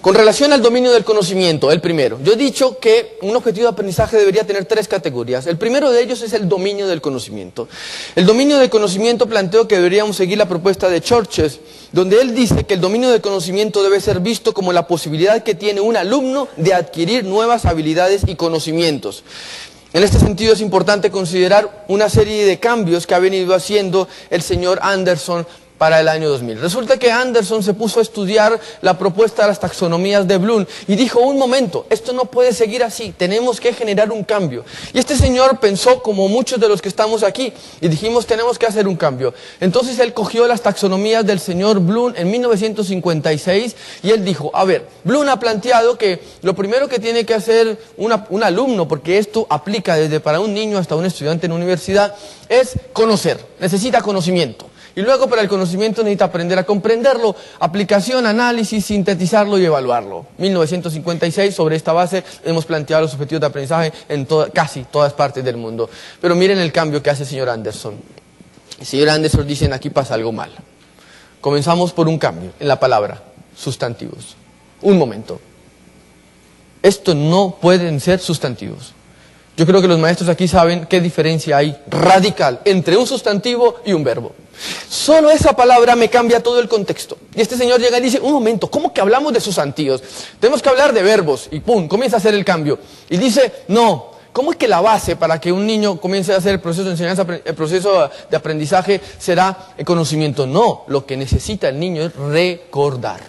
Con relación al dominio del conocimiento, el primero. Yo he dicho que un objetivo de aprendizaje debería tener 3 categorías. El primero de ellos es el dominio del conocimiento. El dominio del conocimiento planteo que deberíamos seguir la propuesta de Churches, donde él dice que el dominio del conocimiento debe ser visto como la posibilidad que tiene un alumno de adquirir nuevas habilidades y conocimientos. En este sentido es importante considerar una serie de cambios que ha venido haciendo el señor Anderson para el año 2000. Resulta que Anderson se puso a estudiar la propuesta de las taxonomías de Bloom y dijo, un momento, esto no puede seguir así, tenemos que generar un cambio. Y este señor pensó como muchos de los que estamos aquí y dijimos, tenemos que hacer un cambio. Entonces él cogió las taxonomías del señor Bloom en 1956 y él dijo, a ver, Bloom ha planteado que lo primero que tiene que hacer un alumno, porque esto aplica desde para un niño hasta un estudiante en universidad, es conocer, necesita conocimiento. Y luego para el conocimiento necesita aprender a comprenderlo, aplicación, análisis, sintetizarlo y evaluarlo. 1956, sobre esta base hemos planteado los objetivos de aprendizaje en casi todas partes del mundo. Pero miren el cambio que hace el señor Anderson. El señor Anderson dice, aquí pasa algo mal. Comenzamos por un cambio en la palabra, sustantivos. Un momento. Esto no pueden ser sustantivos. Yo creo que los maestros aquí saben qué diferencia hay radical entre un sustantivo y un verbo. Solo esa palabra me cambia todo el contexto. Y este señor llega y dice, un momento, ¿cómo que hablamos de sustantivos? Tenemos que hablar de verbos. Y pum, comienza a hacer el cambio. Y dice, no, ¿cómo es que la base para que un niño comience a hacer el proceso de enseñanza, el proceso de aprendizaje será el conocimiento? No, lo que necesita el niño es recordar.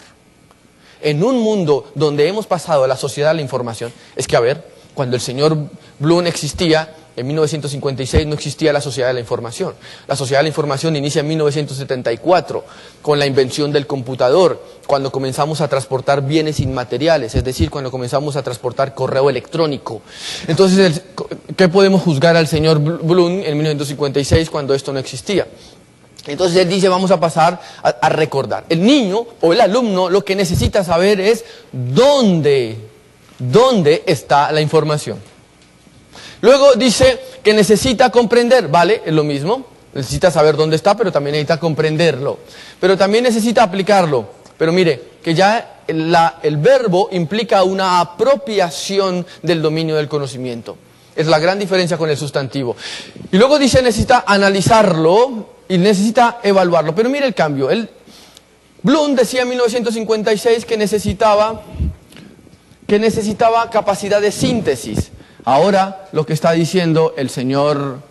En un mundo donde hemos pasado a la sociedad de la información, es que a ver, cuando el señor Bloom existía, en 1956 no existía la sociedad de la información. La sociedad de la información inicia en 1974, con la invención del computador, cuando comenzamos a transportar bienes inmateriales, es decir, cuando comenzamos a transportar correo electrónico. Entonces, ¿qué podemos juzgar al señor Bloom en 1956 cuando esto no existía? Entonces él dice, vamos a pasar a recordar. El niño o el alumno lo que necesita saber es dónde está la información. Luego dice que necesita comprender, ¿vale? Es lo mismo, necesita saber dónde está, pero también necesita comprenderlo. Pero también necesita aplicarlo. Pero mire, que ya el verbo implica una apropiación del dominio del conocimiento. Es la gran diferencia con el sustantivo. Y luego dice, necesita analizarlo y necesita evaluarlo. Pero mire el cambio. Bloom decía en 1956 que necesitaba capacidad de síntesis. Ahora lo que está diciendo el señor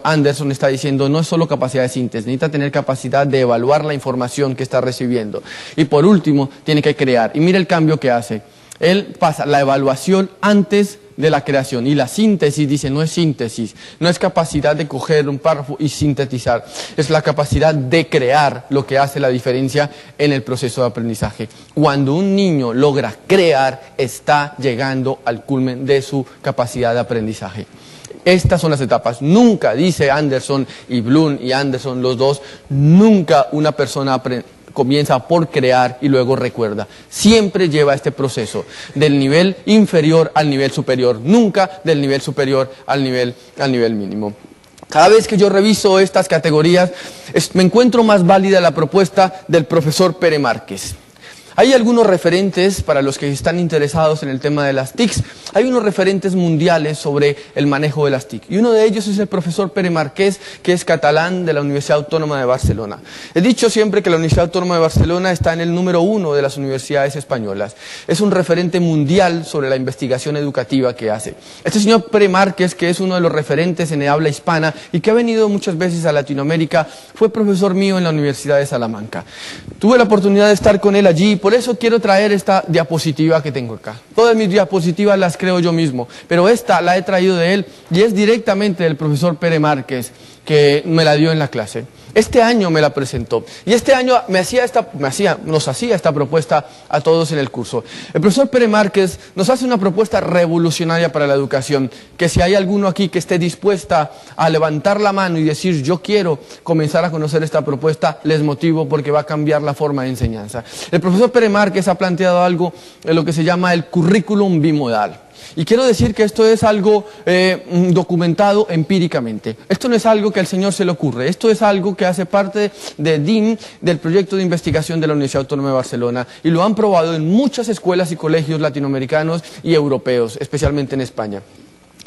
Anderson está diciendo no es solo capacidad de síntesis, necesita tener capacidad de evaluar la información que está recibiendo. Y por último, tiene que crear. Y mira el cambio que hace. Él pasa la evaluación antes de la creación. Y la síntesis, dice, no es síntesis, no es capacidad de coger un párrafo y sintetizar. Es la capacidad de crear lo que hace la diferencia en el proceso de aprendizaje. Cuando un niño logra crear, está llegando al culmen de su capacidad de aprendizaje. Estas son las etapas. Nunca, dice Anderson y Bloom y Anderson, los dos, nunca una persona comienza por crear y luego recuerda. Siempre lleva este proceso del nivel inferior al nivel superior, nunca del nivel superior al nivel mínimo. Cada vez que yo reviso estas categorías, me encuentro más válida la propuesta del profesor Pere Márquez. Hay algunos referentes para los que están interesados en el tema de las TICs. Hay unos referentes mundiales sobre el manejo de las TIC. Y uno de ellos es el profesor Pere Márquez, que es catalán de la Universidad Autónoma de Barcelona. He dicho siempre que la Universidad Autónoma de Barcelona está en el número 1 de las universidades españolas. Es un referente mundial sobre la investigación educativa que hace. Este señor Pere Márquez, que es uno de los referentes en el habla hispana y que ha venido muchas veces a Latinoamérica, fue profesor mío en la Universidad de Salamanca. Tuve la oportunidad de estar con él allí. Por eso quiero traer esta diapositiva que tengo acá. Todas mis diapositivas las creo yo mismo, pero esta la he traído de él y es directamente del profesor Pere Márquez, que me la dio en la clase. Este año me la presentó y este año nos hacía esta propuesta a todos en el curso. El profesor Pere Márquez nos hace una propuesta revolucionaria para la educación, que si hay alguno aquí que esté dispuesta a levantar la mano y decir yo quiero comenzar a conocer esta propuesta, les motivo porque va a cambiar la forma de enseñanza. El profesor Pere Márquez ha planteado algo en lo que se llama el currículum bimodal. Y quiero decir que esto es algo documentado empíricamente. Esto no es algo que al Señor se le ocurre. Esto es algo que hace parte del DIN, del proyecto de investigación de la Universidad Autónoma de Barcelona. Y lo han probado en muchas escuelas y colegios latinoamericanos y europeos, especialmente en España.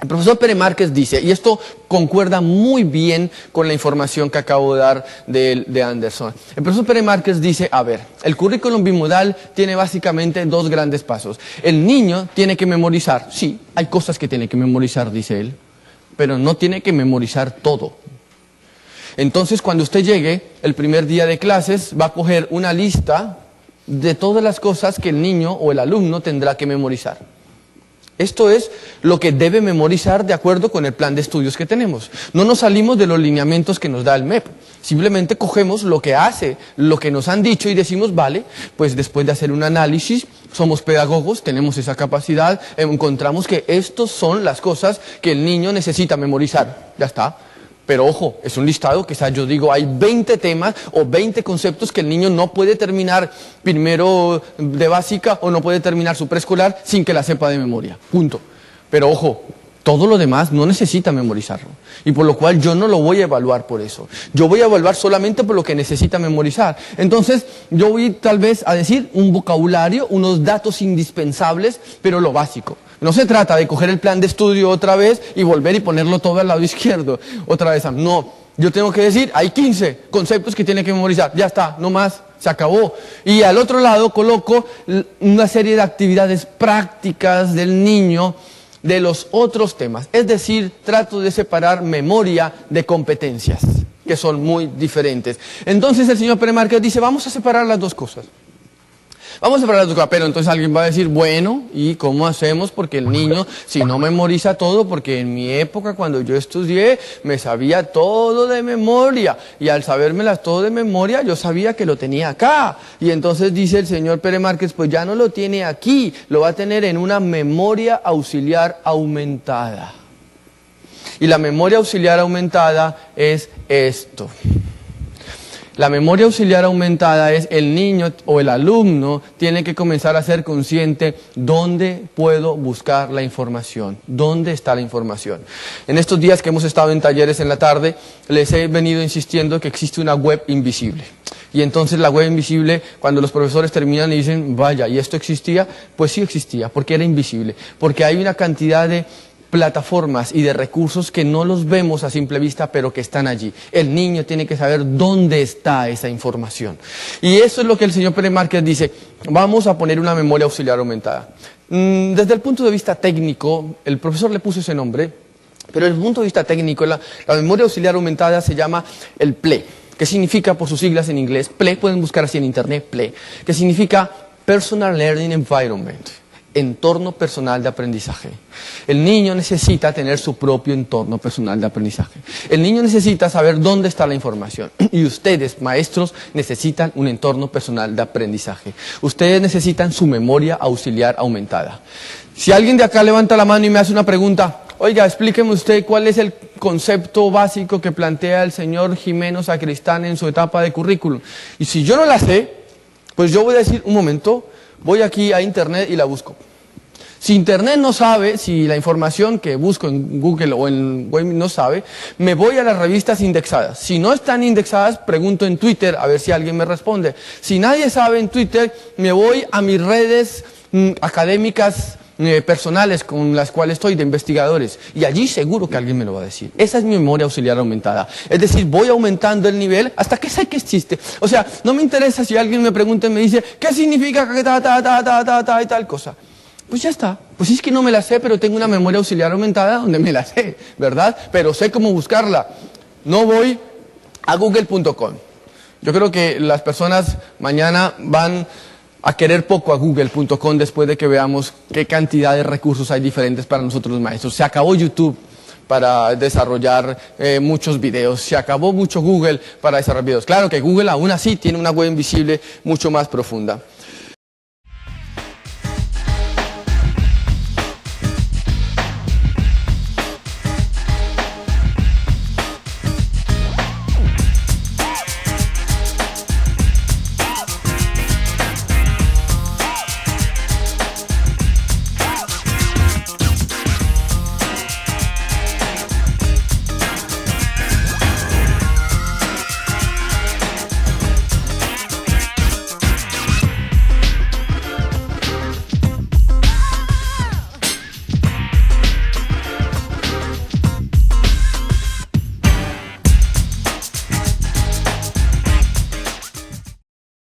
El profesor Pere Márquez dice, y esto concuerda muy bien con la información que acabo de dar de Anderson. El profesor Pere Márquez dice, a ver, el currículum bimodal tiene básicamente dos grandes pasos. El niño tiene que memorizar, sí, hay cosas que tiene que memorizar, dice él, pero no tiene que memorizar todo. Entonces, cuando usted llegue el primer día de clases, va a coger una lista de todas las cosas que el niño o el alumno tendrá que memorizar. Esto es lo que debe memorizar de acuerdo con el plan de estudios que tenemos. No nos salimos de los lineamientos que nos da el MEP. Simplemente cogemos lo que hace, lo que nos han dicho y decimos, vale, pues después de hacer un análisis, somos pedagogos, tenemos esa capacidad, encontramos que estas son las cosas que el niño necesita memorizar. Ya está. Pero ojo, es un listado, quizás yo digo, hay 20 temas o 20 conceptos que el niño no puede terminar primero de básica o no puede terminar su preescolar sin que la sepa de memoria. Punto. Pero ojo, todo lo demás no necesita memorizarlo. Y por lo cual yo no lo voy a evaluar por eso. Yo voy a evaluar solamente por lo que necesita memorizar. Entonces, yo voy tal vez a decir un vocabulario, unos datos indispensables, pero lo básico. No se trata de coger el plan de estudio otra vez y volver y ponerlo todo al lado izquierdo. Otra vez, no. Yo tengo que decir, hay 15 conceptos que tiene que memorizar. Ya está, no más, se acabó. Y al otro lado coloco una serie de actividades prácticas del niño de los otros temas. Es decir, trato de separar memoria de competencias, que son muy diferentes. Entonces el señor Pere Márquez dice, vamos a separar las dos cosas. Vamos a separar las dos cosas, pero entonces alguien va a decir, bueno, ¿y cómo hacemos? Porque el niño, si no memoriza todo, porque en mi época cuando yo estudié, me sabía todo de memoria, y al sabérmelas todo de memoria, yo sabía que lo tenía acá. Y entonces dice el señor Pere Márquez, pues ya no lo tiene aquí, lo va a tener en una memoria auxiliar aumentada. Y la memoria auxiliar aumentada es esto. La memoria auxiliar aumentada es el niño o el alumno tiene que comenzar a ser consciente dónde puedo buscar la información, dónde está la información. En estos días que hemos estado en talleres en la tarde, les he venido insistiendo que existe una web invisible. Y entonces la web invisible, cuando los profesores terminan y dicen, vaya, ¿y esto existía? Pues sí existía, porque era invisible, porque hay una cantidad de plataformas y de recursos que no los vemos a simple vista, pero que están allí. El niño tiene que saber dónde está esa información. Y eso es lo que el señor Pere Márquez dice, vamos a poner una memoria auxiliar aumentada. Desde el punto de vista técnico, el profesor le puso ese nombre, pero desde el punto de vista técnico, la memoria auxiliar aumentada se llama el PLE, que significa, por sus siglas en inglés, PLE, pueden buscar así en internet, PLE, que significa Personal Learning Environment. Entorno personal de aprendizaje. El niño necesita tener su propio entorno personal de aprendizaje. El niño necesita saber dónde está la información. Y ustedes, maestros, necesitan un entorno personal de aprendizaje. Ustedes necesitan su memoria auxiliar aumentada. Si alguien de acá levanta la mano y me hace una pregunta, oiga, explíqueme usted cuál es el concepto básico que plantea el señor Jimeno Sacristán en su etapa de currículum. Y si yo no la sé, pues yo voy a decir, un momento, voy aquí a internet y la busco. Si internet no sabe, si la información que busco en Google o en web no sabe, me voy a las revistas indexadas. Si no están indexadas, pregunto en Twitter a ver si alguien me responde. Si nadie sabe en Twitter, me voy a mis redes académicas personales con las cuales estoy, de investigadores, y allí seguro que alguien me lo va a decir. Esa es mi memoria auxiliar aumentada. Es decir, voy aumentando el nivel hasta que sé que existe. O sea, no me interesa si alguien me pregunta y me dice, ¿qué significa que y tal cosa? Pues ya está. Pues es que no me la sé, pero tengo una memoria auxiliar aumentada donde me la sé, ¿verdad? Pero sé cómo buscarla. No voy a google.com. Yo creo que las personas mañana van a querer poco a google.com después de que veamos qué cantidad de recursos hay diferentes para nosotros los maestros. Se acabó YouTube para desarrollar muchos videos, se acabó mucho Google para desarrollar videos. Claro que Google aún así tiene una web invisible mucho más profunda.